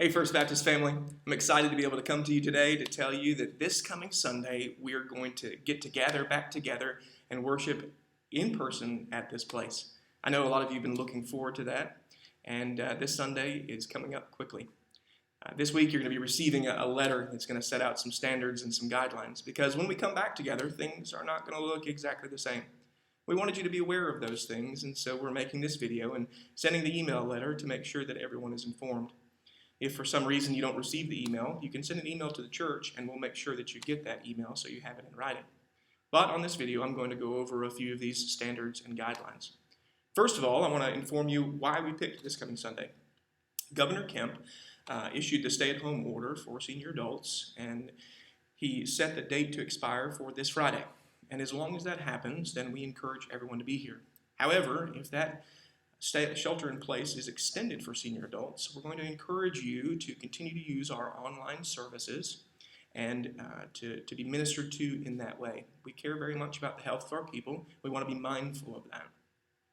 Hey, First Baptist family. I'm excited to be able to come to you today to tell you that this coming Sunday we are going to get back together, and worship in person at this place. I know a lot of you have been looking forward to that, and this Sunday is coming up quickly. This week you're going to be receiving a letter that's going to set out some standards and some guidelines, because when we come back together, things are not going to look exactly the same. We wanted you to be aware of those things, and so we're making this video and sending the email letter to make sure that everyone is informed. If for some reason you don't receive the email, you can send an email to the church and we'll make sure that you get that email so you have it in writing. But on this video, I'm going to go over a few of these standards and guidelines. First of all, I want to inform you why we picked this coming Sunday. Governor Kemp issued the stay-at-home order for senior adults, and he set the date to expire for this Friday. And as long as that happens, then we encourage everyone to be here. However, if that shelter in place is extended for senior adults, we're going to encourage you to continue to use our online services and to be ministered to in that way. We care very much about the health of our people. We want to be mindful of that.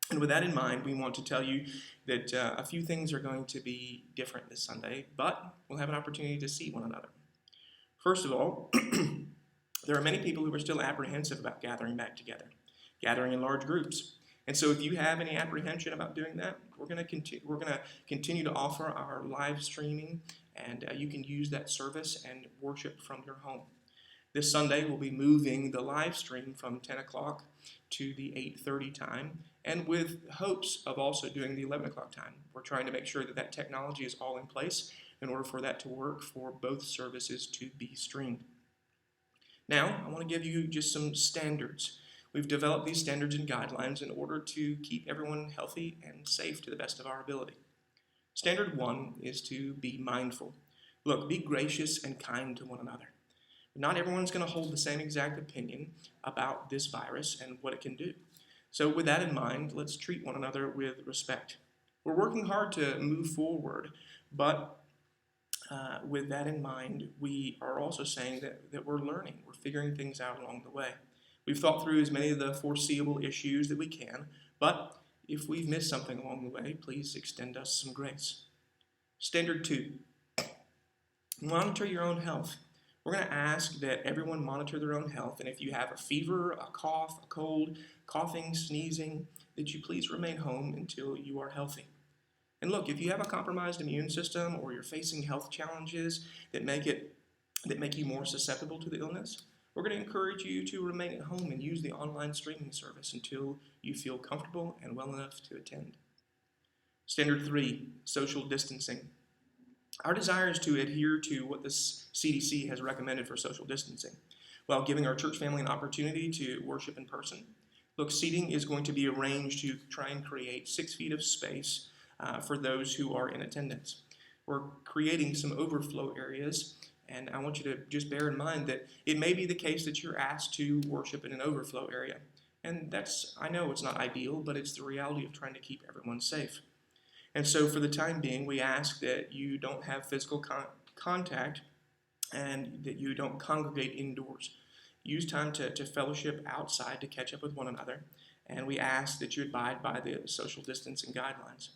And with that in mind, we want to tell you that a few things are going to be different this Sunday, but we'll have an opportunity to see one another. First of all, there are many people who are still apprehensive about gathering back together, gathering in large groups. And so if you have any apprehension about doing that, we're going to continue to offer our live streaming, and you can use that service and worship from your home. This Sunday, we'll be moving the live stream from 10 o'clock to the 8:30 time, and with hopes of also doing the 11 o'clock time. We're trying to make sure that that technology is all in place in order for that to work for both services to be streamed. Now, I want to give you just some standards. We've developed these standards and guidelines in order to keep everyone healthy and safe to the best of our ability. Standard 1 is to be mindful. Look, be gracious and kind to one another. Not everyone's going to hold the same exact opinion about this virus and what it can do. So with that in mind, let's treat one another with respect. We're working hard to move forward, but with that in mind, we are also saying that we're learning. We're figuring things out along the way. We've thought through as many of the foreseeable issues that we can, but if we've missed something along the way, please extend us some grace. Standard 2, monitor your own health. We're going to ask that everyone monitor their own health, and if you have a fever, a cough, a cold, coughing, sneezing, that you please remain home until you are healthy. And look, if you have a compromised immune system or you're facing health challenges that make you more susceptible to the illness, we're going to encourage you to remain at home and use the online streaming service until you feel comfortable and well enough to attend. Standard 3, social distancing. Our desire is to adhere to what the CDC has recommended for social distancing, while giving our church family an opportunity to worship in person. Look, seating is going to be arranged to try and create 6 feet of space for those who are in attendance. We're creating some overflow areas, and I want you to just bear in mind that it may be the case that you're asked to worship in an overflow area. And I know it's not ideal, but it's the reality of trying to keep everyone safe. And so for the time being, we ask that you don't have physical contact and that you don't congregate indoors. Use time to fellowship outside to catch up with one another. And we ask that you abide by the social distancing guidelines.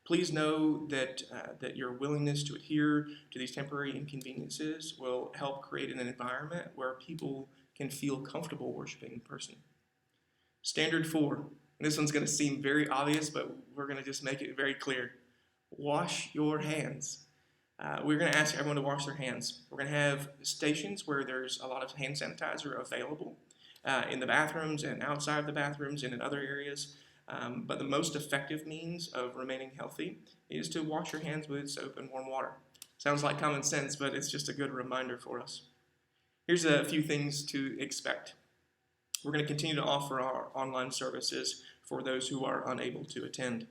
Please know that your willingness to adhere to these temporary inconveniences will help create an environment where people can feel comfortable worshiping in person. Standard 4, and this one's going to seem very obvious, but we're going to just make it very clear. Wash your hands. We're going to ask everyone to wash their hands. We're going to have stations where there's a lot of hand sanitizer available in the bathrooms and outside the bathrooms and in other areas. But the most effective means of remaining healthy is to wash your hands with soap and warm water. Sounds like common sense, but it's just a good reminder for us. Here's a few things to expect. We're going to continue to offer our online services for those who are unable to attend.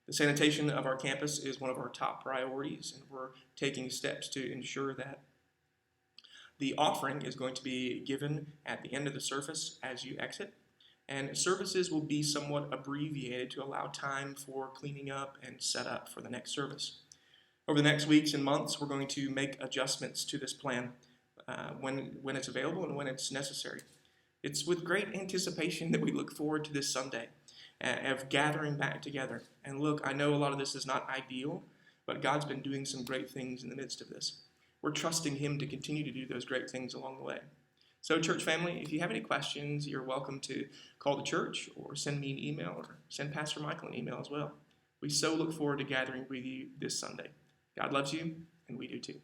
The sanitation of our campus is one of our top priorities, and we're taking steps to ensure that. The offering is going to be given at the end of the service as you exit. And services will be somewhat abbreviated to allow time for cleaning up and set up for the next service. Over the next weeks and months, we're going to make adjustments to this plan when it's available and when it's necessary. It's with great anticipation that we look forward to this Sunday of gathering back together. And look, I know a lot of this is not ideal, but God's been doing some great things in the midst of this. We're trusting him to continue to do those great things along the way. So, church family, if you have any questions, you're welcome to call the church or send me an email or send Pastor Michael an email as well. We so look forward to gathering with you this Sunday. God loves you, and we do too.